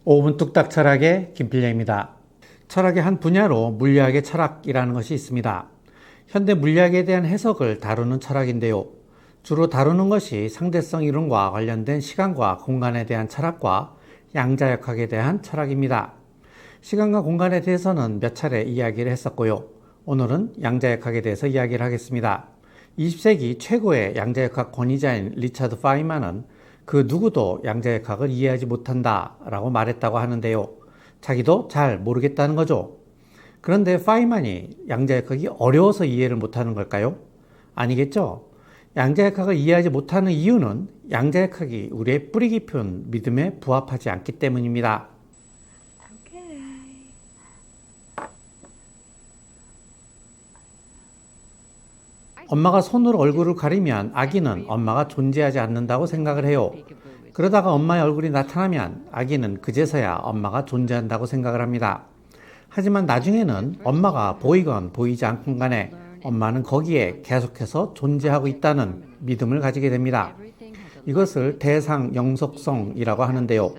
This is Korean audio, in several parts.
5분 뚝딱 철학의 김필영입니다. 철학의 한 분야로 물리학의 철학이라는 것이 있습니다. 현대 물리학에 대한 해석을 다루는 철학인데요. 주로 다루는 것이 상대성 이론과 관련된 시간과 공간에 대한 철학과 양자역학에 대한 철학입니다. 시간과 공간에 대해서는 몇 차례 이야기를 했었고요. 오늘은 양자역학에 대해서 이야기를 하겠습니다. 20세기 최고의 양자역학 권위자인 리처드 파이만은 그 누구도 양자역학을 이해하지 못한다 라고 말했다고 하는데요. 자기도 잘 모르겠다는 거죠. 그런데 파이만이 양자역학이 어려워서 이해를 못하는 걸까요? 아니겠죠. 양자역학을 이해하지 못하는 이유는 양자역학이 우리의 뿌리 깊은 믿음에 부합하지 않기 때문입니다. 엄마가 손으로 얼굴을 가리면 아기는 엄마가 존재하지 않는다고 생각을 해요. 그러다가 엄마의 얼굴이 나타나면 아기는 그제서야 엄마가 존재한다고 생각을 합니다. 하지만 나중에는 엄마가 보이건 보이지 않건 간에 엄마는 거기에 계속해서 존재하고 있다는 믿음을 가지게 됩니다. 이것을 대상 영속성이라고 하는데요.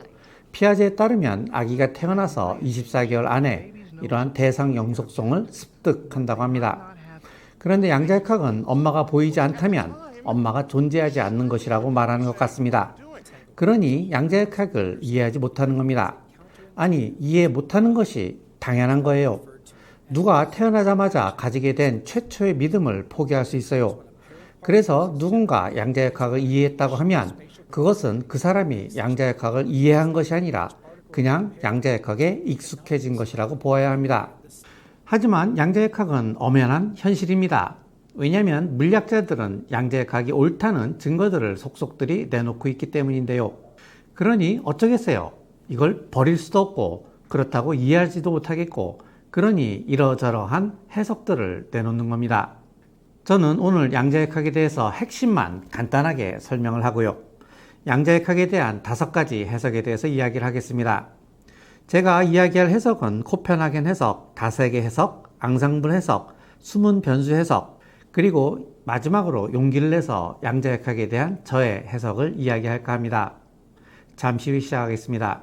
피아제에 따르면 아기가 태어나서 24개월 안에 이러한 대상 영속성을 습득한다고 합니다. 그런데 양자역학은 엄마가 보이지 않다면 엄마가 존재하지 않는 것이라고 말하는 것 같습니다. 그러니 양자역학을 이해하지 못하는 겁니다. 아니, 이해 못하는 것이 당연한 거예요. 누가 태어나자마자 가지게 된 최초의 믿음을 포기할 수 있어요. 그래서 누군가 양자역학을 이해했다고 하면 그것은 그 사람이 양자역학을 이해한 것이 아니라 그냥 양자역학에 익숙해진 것이라고 보아야 합니다. 하지만 양자역학은 엄연한 현실입니다. 왜냐하면 물리학자들은 양자역학이 옳다는 증거들을 속속들이 내놓고 있기 때문인데요. 그러니 어쩌겠어요. 이걸 버릴 수도 없고 그렇다고 이해하지도 못하겠고 그러니 이러저러한 해석들을 내놓는 겁니다. 저는 오늘 양자역학에 대해서 핵심만 간단하게 설명을 하고요. 양자역학에 대한 5가지 해석에 대해서 이야기를 하겠습니다. 제가 이야기할 해석은 코펜하겐 해석, 다세계 해석, 앙상블 해석, 숨은 변수 해석, 그리고 마지막으로 용기를 내서 양자역학에 대한 저의 해석을 이야기할까 합니다. 잠시 후 시작하겠습니다.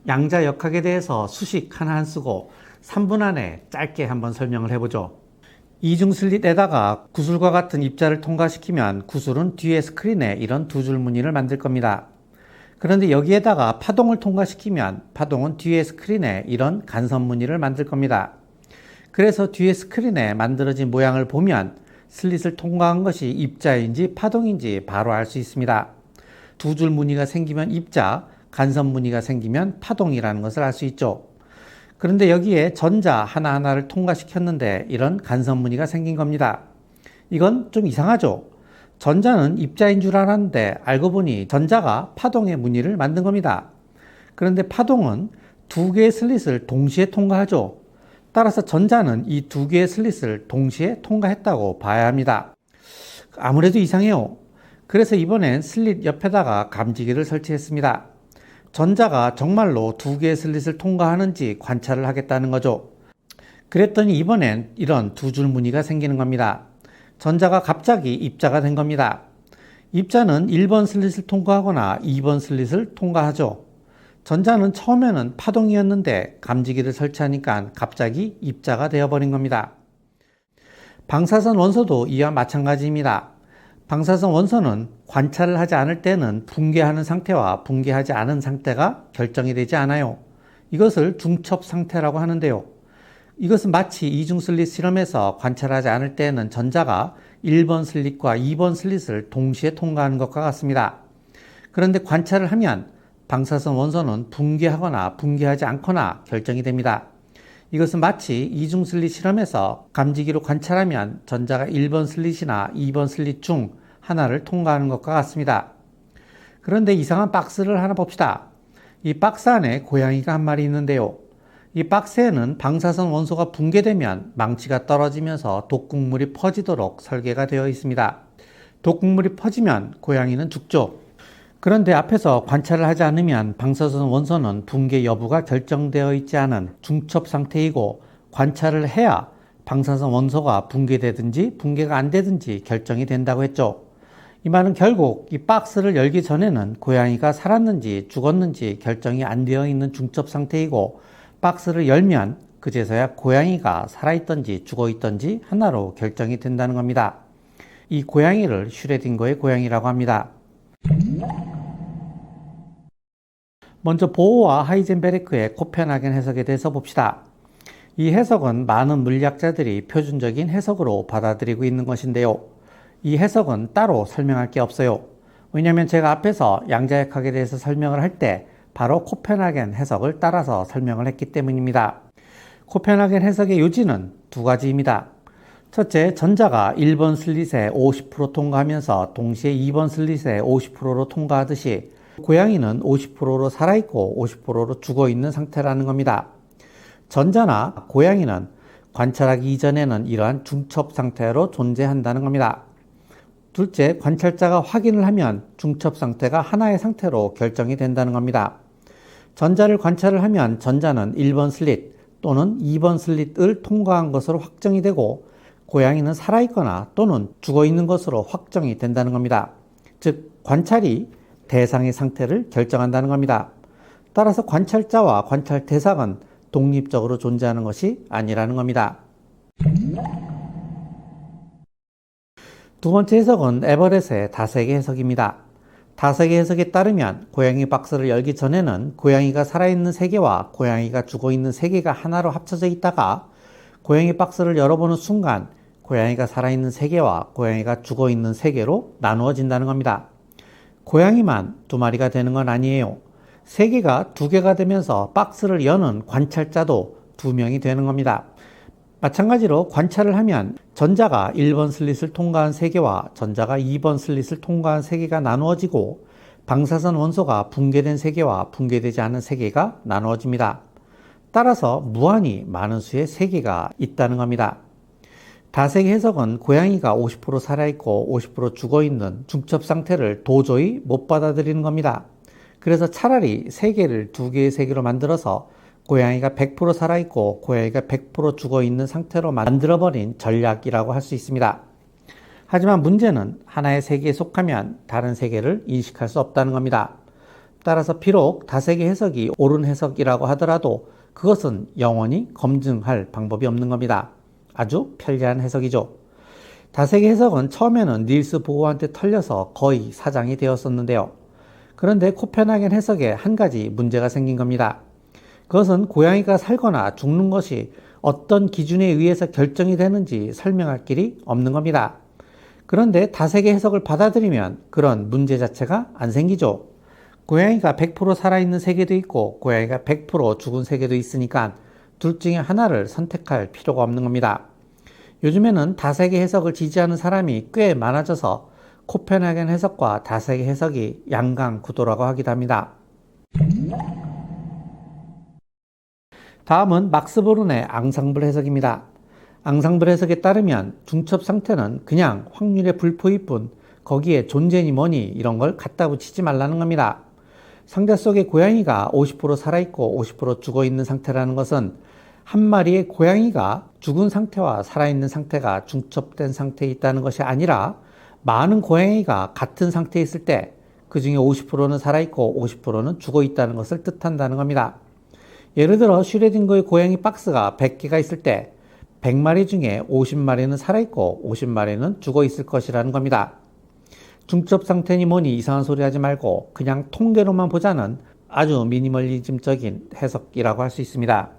양자역학에 대해서 수식 하나 안 쓰고 3분 안에 짧게 한번 설명을 해보죠. 이중슬릿에다가 구슬과 같은 입자를 통과시키면 구슬은 뒤에 스크린에 이런 두 줄 무늬를 만들 겁니다. 그런데 여기에다가 파동을 통과시키면 파동은 뒤에 스크린에 이런 간선 무늬를 만들 겁니다. 그래서 뒤에 스크린에 만들어진 모양을 보면 슬릿을 통과한 것이 입자인지 파동인지 바로 알 수 있습니다. 두 줄 무늬가 생기면 입자, 간선 무늬가 생기면 파동이라는 것을 알 수 있죠. 그런데 여기에 전자 하나하나를 통과시켰는데 이런 간선 무늬가 생긴 겁니다. 이건 좀 이상하죠. 전자는 입자인 줄 알았는데 알고 보니 전자가 파동의 무늬를 만든 겁니다. 그런데 파동은 두 개의 슬릿을 동시에 통과하죠. 따라서 전자는 이 두 개의 슬릿을 동시에 통과했다고 봐야 합니다. 아무래도 이상해요. 그래서 이번엔 슬릿 옆에다가 감지기를 설치했습니다. 전자가 정말로 두 개의 슬릿을 통과하는지 관찰을 하겠다는 거죠. 그랬더니 이번엔 이런 두 줄 무늬가 생기는 겁니다. 전자가 갑자기 입자가 된 겁니다. 입자는 1번 슬릿을 통과하거나 2번 슬릿을 통과하죠. 전자는 처음에는 파동이었는데 감지기를 설치하니까 갑자기 입자가 되어버린 겁니다. 방사선 원소도 이와 마찬가지입니다. 방사선 원소는 관찰을 하지 않을 때는 붕괴하는 상태와 붕괴하지 않은 상태가 결정이 되지 않아요. 이것을 중첩 상태라고 하는데요. 이것은 마치 이중슬릿 실험에서 관찰하지 않을 때는 전자가 1번 슬릿과 2번 슬릿을 동시에 통과하는 것과 같습니다. 그런데 관찰을 하면 방사선 원소는 붕괴하거나 붕괴하지 않거나 결정이 됩니다. 이것은 마치 이중슬릿 실험에서 감지기로 관찰하면 전자가 1번 슬릿이나 2번 슬릿 중 하나를 통과하는 것과 같습니다. 그런데 이상한 박스를 하나 봅시다. 이 박스 안에 고양이가 한 마리 있는데요. 이 박스에는 방사선 원소가 붕괴되면 망치가 떨어지면서 독극물이 퍼지도록 설계가 되어 있습니다. 독극물이 퍼지면 고양이는 죽죠. 그런데 앞에서 관찰을 하지 않으면 방사선 원소는 붕괴 여부가 결정되어 있지 않은 중첩 상태이고, 관찰을 해야 방사선 원소가 붕괴되든지 붕괴가 안 되든지 결정이 된다고 했죠. 이 말은 결국 이 박스를 열기 전에는 고양이가 살았는지 죽었는지 결정이 안 되어 있는 중첩 상태이고, 박스를 열면 그제서야 고양이가 살아있던지 죽어있던지 하나로 결정이 된다는 겁니다. 이 고양이를 슈레딩거의 고양이라고 합니다. 먼저 보어와 하이젠베르크의 코펜하겐 해석에 대해서 봅시다. 이 해석은 많은 물리학자들이 표준적인 해석으로 받아들이고 있는 것인데요. 이 해석은 따로 설명할 게 없어요. 왜냐하면 제가 앞에서 양자역학에 대해서 설명을 할 때 바로 코펜하겐 해석을 따라서 설명을 했기 때문입니다. 코펜하겐 해석의 요지는 두 가지입니다. 첫째, 전자가 1번 슬릿에 50% 통과하면서 동시에 2번 슬릿에 50%로 통과하듯이 고양이는 50%로 살아있고 50%로 죽어있는 상태라는 겁니다. 전자나 고양이는 관찰하기 이전에는 이러한 중첩 상태로 존재한다는 겁니다. 둘째, 관찰자가 확인을 하면 중첩 상태가 하나의 상태로 결정이 된다는 겁니다. 전자를 관찰을 하면 전자는 1번 슬릿 또는 2번 슬릿을 통과한 것으로 확정이 되고, 고양이는 살아있거나 또는 죽어있는 것으로 확정이 된다는 겁니다. 즉, 관찰이 대상의 상태를 결정한다는 겁니다. 따라서 관찰자와 관찰 대상은 독립적으로 존재하는 것이 아니라는 겁니다. 두 번째 해석은 에버렛의 다세계 해석입니다. 다세계 해석에 따르면 고양이 박스를 열기 전에는 고양이가 살아있는 세계와 고양이가 죽어있는 세계가 하나로 합쳐져 있다가, 고양이 박스를 열어보는 순간 고양이가 살아있는 세계와 고양이가 죽어있는 세계로 나누어진다는 겁니다. 고양이만 두 마리가 되는 건 아니에요. 세계가 두 개가 되면서 박스를 여는 관찰자도 두 명이 되는 겁니다. 마찬가지로 관찰을 하면 전자가 1번 슬릿을 통과한 세계와 전자가 2번 슬릿을 통과한 세계가 나누어지고, 방사선 원소가 붕괴된 세계와 붕괴되지 않은 세계가 나누어집니다. 따라서 무한히 많은 수의 세계가 있다는 겁니다. 다세계 해석은 고양이가 50% 살아있고 50% 죽어있는 중첩 상태를 도저히 못 받아들이는 겁니다. 그래서 차라리 세계를 두 개의 세계로 만들어서 고양이가 100% 살아있고 고양이가 100% 죽어있는 상태로 만들어버린 전략이라고 할 수 있습니다. 하지만 문제는 하나의 세계에 속하면 다른 세계를 인식할 수 없다는 겁니다. 따라서 비록 다세계 해석이 옳은 해석이라고 하더라도 그것은 영원히 검증할 방법이 없는 겁니다. 아주 편리한 해석이죠. 다세계 해석은 처음에는 닐스 보어한테 털려서 거의 사장이 되었었는데요. 그런데 코펜하겐 해석에 한 가지 문제가 생긴 겁니다. 그것은 고양이가 살거나 죽는 것이 어떤 기준에 의해서 결정이 되는지 설명할 길이 없는 겁니다. 그런데 다세계 해석을 받아들이면 그런 문제 자체가 안 생기죠. 고양이가 100% 살아있는 세계도 있고 고양이가 100% 죽은 세계도 있으니까 둘 중에 하나를 선택할 필요가 없는 겁니다. 요즘에는 다세계 해석을 지지하는 사람이 꽤 많아져서 코펜하겐 해석과 다세계 해석이 양강구도라고 하기도 합니다. 다음은 막스 보른의 앙상블 해석입니다. 앙상블 해석에 따르면 중첩 상태는 그냥 확률의 불포일 뿐 거기에 존재니 뭐니 이런 걸 갖다 붙이지 말라는 겁니다. 상자 속에 고양이가 50% 살아있고 50% 죽어있는 상태라는 것은 한 마리의 고양이가 죽은 상태와 살아있는 상태가 중첩된 상태에 있다는 것이 아니라 많은 고양이가 같은 상태에 있을 때 그 중에 50%는 살아있고 50%는 죽어있다는 것을 뜻한다는 겁니다. 예를 들어 슈레딩거의 고양이 박스가 100개가 있을 때 100마리 중에 50마리는 살아있고 50마리는 죽어있을 것이라는 겁니다. 중첩 상태니 뭐니 이상한 소리 하지 말고 그냥 통계로만 보자는 아주 미니멀리즘적인 해석이라고 할 수 있습니다.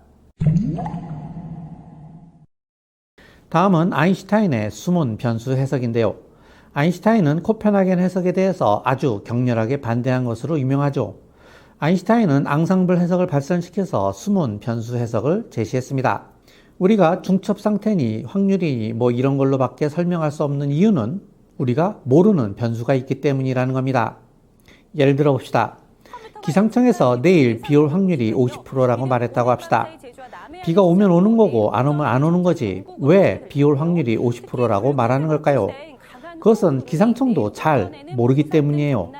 다음은 아인슈타인의 숨은 변수 해석인데요. 아인슈타인은 코펜하겐 해석에 대해서 아주 격렬하게 반대한 것으로 유명하죠. 아인슈타인은 앙상블 해석을 발전시켜서 숨은 변수 해석을 제시했습니다. 우리가 중첩 상태니 확률이니 뭐 이런 걸로 밖에 설명할 수 없는 이유는 우리가 모르는 변수가 있기 때문이라는 겁니다. 예를 들어 봅시다. 기상청에서 내일 비 올 확률이 50%라고 말했다고 합시다. 비가 오면 오는 거고 안 오면 안 오는 거지 왜 비 올 확률이 50%라고 말하는 걸까요? 그것은 기상청도 잘 모르기 때문이에요.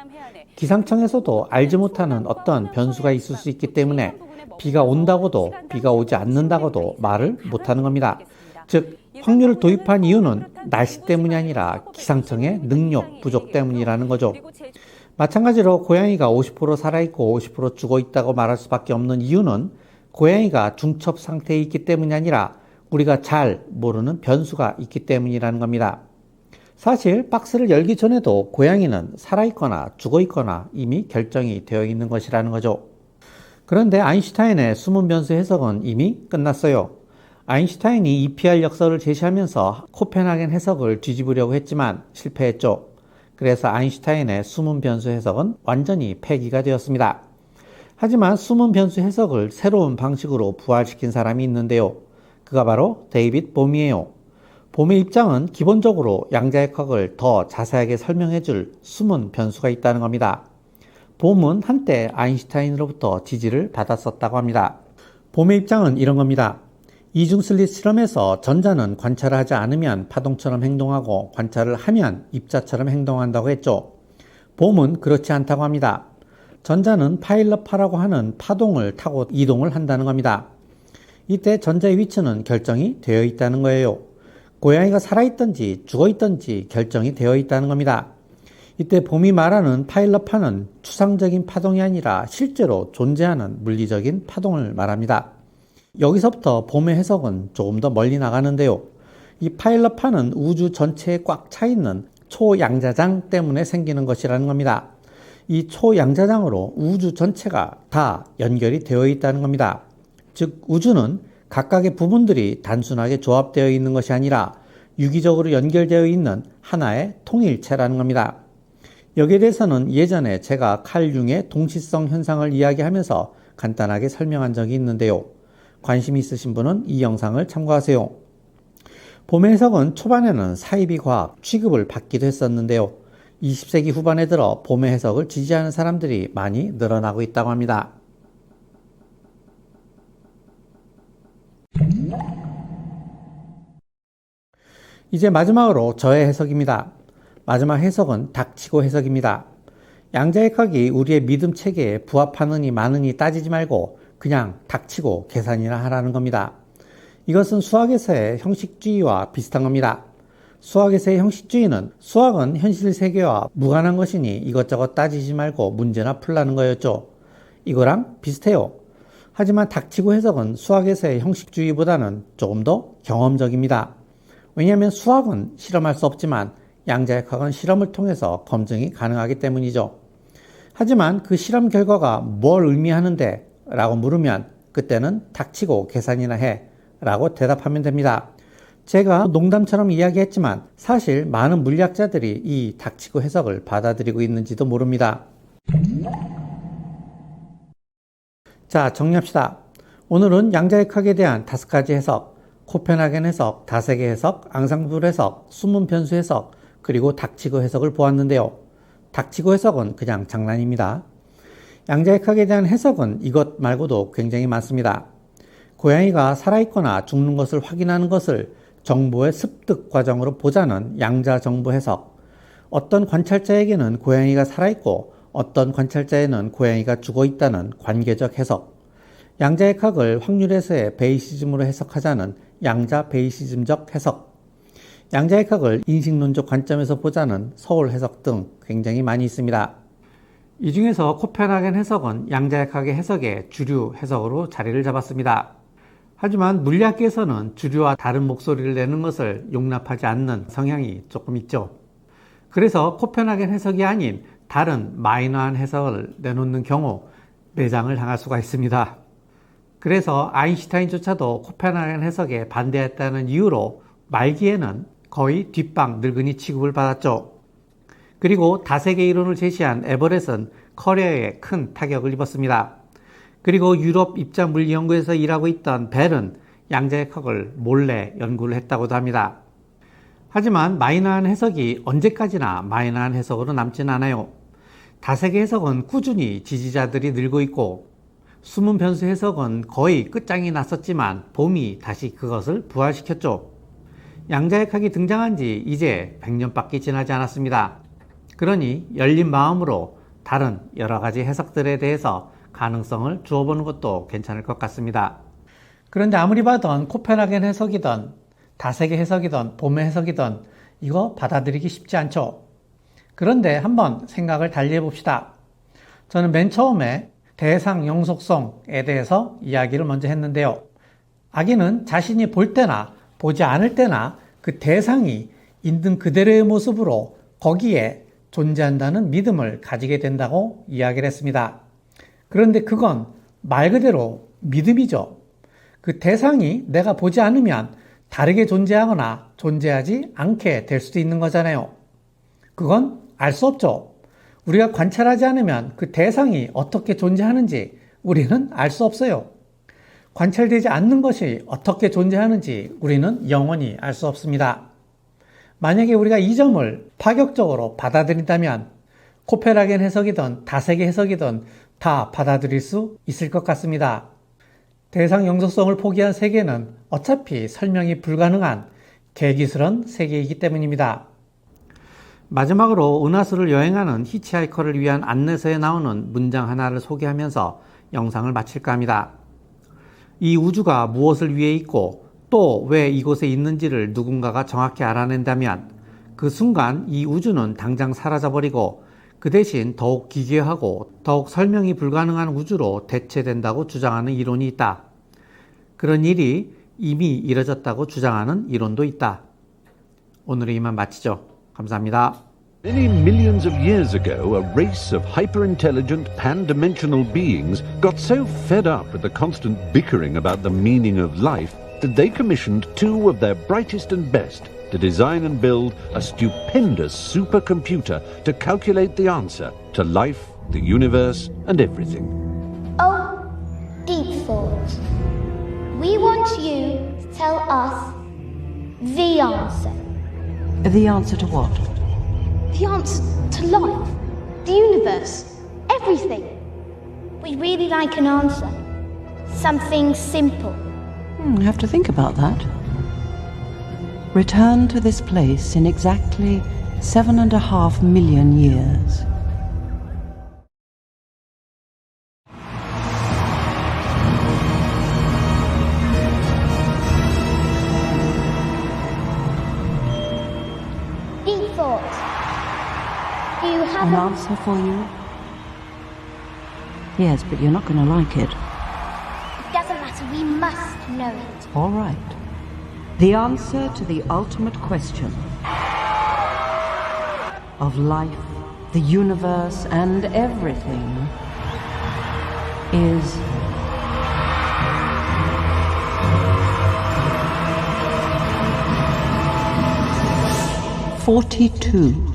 기상청에서도 알지 못하는 어떤 변수가 있을 수 있기 때문에 비가 온다고도 비가 오지 않는다고도 말을 못하는 겁니다. 즉 확률을 도입한 이유는 날씨 때문이 아니라 기상청의 능력 부족 때문이라는 거죠. 마찬가지로 고양이가 50% 살아있고 50% 죽어있다고 말할 수밖에 없는 이유는 고양이가 중첩 상태에 있기 때문이 아니라 우리가 잘 모르는 변수가 있기 때문이라는 겁니다. 사실 박스를 열기 전에도 고양이는 살아있거나 죽어있거나 이미 결정이 되어 있는 것이라는 거죠. 그런데 아인슈타인의 숨은 변수 해석은 이미 끝났어요. 아인슈타인이 EPR 역설을 제시하면서 코펜하겐 해석을 뒤집으려고 했지만 실패했죠. 그래서 아인슈타인의 숨은 변수 해석은 완전히 폐기가 되었습니다. 하지만 숨은 변수 해석을 새로운 방식으로 부활시킨 사람이 있는데요. 그가 바로 데이빗 봄이에요. 봄의 입장은 기본적으로 양자역학을 더 자세하게 설명해줄 숨은 변수가 있다는 겁니다. 봄은 한때 아인슈타인으로부터 지지를 받았었다고 합니다. 봄의 입장은 이런 겁니다. 이중슬릿 실험에서 전자는 관찰을 하지 않으면 파동처럼 행동하고 관찰을 하면 입자처럼 행동한다고 했죠. 봄은 그렇지 않다고 합니다. 전자는 파일럿파라고 하는 파동을 타고 이동을 한다는 겁니다. 이때 전자의 위치는 결정이 되어 있다는 거예요. 고양이가 살아있든지 죽어있든지 결정이 되어 있다는 겁니다. 이때 봄이 말하는 파일럿파는 추상적인 파동이 아니라 실제로 존재하는 물리적인 파동을 말합니다. 여기서부터 봄의 해석은 조금 더 멀리 나가는데요. 이 파일럿파는 우주 전체에 꽉 차 있는 초양자장 때문에 생기는 것이라는 겁니다. 이 초양자장으로 우주 전체가 다 연결이 되어 있다는 겁니다. 즉 우주는 각각의 부분들이 단순하게 조합되어 있는 것이 아니라 유기적으로 연결되어 있는 하나의 통일체라는 겁니다. 여기에 대해서는 예전에 제가 칼 융의 동시성 현상을 이야기하면서 간단하게 설명한 적이 있는데요. 관심 있으신 분은 이 영상을 참고하세요. 봄의 해석은 초반에는 사이비 과학 취급을 받기도 했었는데요. 20세기 후반에 들어 봄의 해석을 지지하는 사람들이 많이 늘어나고 있다고 합니다. 이제 마지막으로 저의 해석입니다. 마지막 해석은 닥치고 해석입니다. 양자역학이 우리의 믿음 체계에 부합하느니 마느니 따지지 말고 그냥 닥치고 계산이나 하라는 겁니다. 이것은 수학에서의 형식주의와 비슷한 겁니다. 수학에서의 형식주의는 수학은 현실 세계와 무관한 것이니 이것저것 따지지 말고 문제나 풀라는 거였죠. 이거랑 비슷해요. 하지만 닥치고 해석은 수학에서의 형식주의보다는 조금 더 경험적입니다. 왜냐하면 수학은 실험할 수 없지만 양자역학은 실험을 통해서 검증이 가능하기 때문이죠. 하지만 그 실험 결과가 뭘 의미하는데? 라고 물으면 그때는 닥치고 계산이나 해 라고 대답하면 됩니다. 제가 농담처럼 이야기했지만 사실 많은 물리학자들이 이 닥치고 해석을 받아들이고 있는지도 모릅니다. 자, 정리합시다. 오늘은 양자역학에 대한 5가지 해석, 코펜하겐 해석, 다세계 해석, 앙상블 해석, 숨은 변수 해석, 그리고 닥치고 해석을 보았는데요. 닥치고 해석은 그냥 장난입니다. 양자역학에 대한 해석은 이것 말고도 굉장히 많습니다. 고양이가 살아있거나 죽는 것을 확인하는 것을 정보의 습득 과정으로 보자는 양자정보 해석. 어떤 관찰자에게는 고양이가 살아있고 어떤 관찰자에는 고양이가 죽어있다는 관계적 해석. 양자역학을 확률에서의 베이시즘으로 해석하자는 양자 베이시즘적 해석. 양자역학을 인식론적 관점에서 보자는 서울 해석 등 굉장히 많이 있습니다. 이 중에서 코펜하겐 해석은 양자역학의 해석의 주류 해석으로 자리를 잡았습니다. 하지만 물리학계에서는 주류와 다른 목소리를 내는 것을 용납하지 않는 성향이 조금 있죠. 그래서 코펜하겐 해석이 아닌 다른 마이너한 해석을 내놓는 경우 매장을 당할 수가 있습니다. 그래서 아인슈타인조차도 코펜하겐 해석에 반대했다는 이유로 말기에는 거의 뒷방 늙은이 취급을 받았죠. 그리고 다세계 이론을 제시한 에버렛은 커리어에 큰 타격을 입었습니다. 그리고 유럽 입자물리연구에서 일하고 있던 벨은 양자역학을 몰래 연구를 했다고도 합니다. 하지만 마이너한 해석이 언제까지나 마이너한 해석으로 남지는 않아요. 다세계 해석은 꾸준히 지지자들이 늘고 있고 숨은 변수 해석은 거의 끝장이 났었지만 봄이 다시 그것을 부활시켰죠. 양자역학이 등장한 지 이제 100년밖에 지나지 않았습니다. 그러니 열린 마음으로 다른 여러 가지 해석들에 대해서 가능성을 주어보는 것도 괜찮을 것 같습니다. 그런데 아무리 봐도 코펜하겐 해석이든 다세계 해석이든 보메 해석이든 이거 받아들이기 쉽지 않죠. 그런데 한번 생각을 달리 해봅시다. 저는 맨 처음에 대상 영속성에 대해서 이야기를 먼저 했는데요. 아기는 자신이 볼 때나 보지 않을 때나 그 대상이 있는 그대로의 모습으로 거기에 존재한다는 믿음을 가지게 된다고 이야기를 했습니다. 그런데 그건 말 그대로 믿음이죠. 그 대상이 내가 보지 않으면 다르게 존재하거나 존재하지 않게 될 수도 있는 거잖아요. 그건 알 수 없죠. 우리가 관찰하지 않으면 그 대상이 어떻게 존재하는지 우리는 알 수 없어요. 관찰되지 않는 것이 어떻게 존재하는지 우리는 영원히 알 수 없습니다. 만약에 우리가 이 점을 파격적으로 받아들인다면 코펜하겐 해석이든 다세계 해석이든 다 받아들일 수 있을 것 같습니다. 대상 영속성을 포기한 세계는 어차피 설명이 불가능한 개기스런 세계이기 때문입니다. 마지막으로 은하수를 여행하는 히치하이커를 위한 안내서에 나오는 문장 하나를 소개하면서 영상을 마칠까 합니다. 이 우주가 무엇을 위해 있고 또 왜 이곳에 있는지를 누군가가 정확히 알아낸다면 그 순간 이 우주는 당장 사라져버리고 그 대신 더욱 기괴하고 더욱 설명이 불가능한 우주로 대체된다고 주장하는 이론이 있다. 그런 일이 이미 이뤄졌다고 주장하는 이론도 있다. 오늘은 이만 마치죠. 감사합니다. Many millions of years ago, a race of hyper-intelligent, pan-dimensional beings got so fed up with the constant bickering about the meaning of life that they commissioned two of their brightest and best to design and build a stupendous supercomputer to calculate the answer to life, the universe, and everything. Oh, Deep Thought. We want you to tell us the answer. The answer to what? The answer to life, the universe, everything. We'd really like an answer. Something simple. I have to think about that. Return to this place in exactly 7.5 million years. Deep Thought. Do you have An answer for you? Yes, but you're not going to like it. It doesn't matter, we must know it. All right. The answer to the ultimate question of life, the universe, and everything is 42.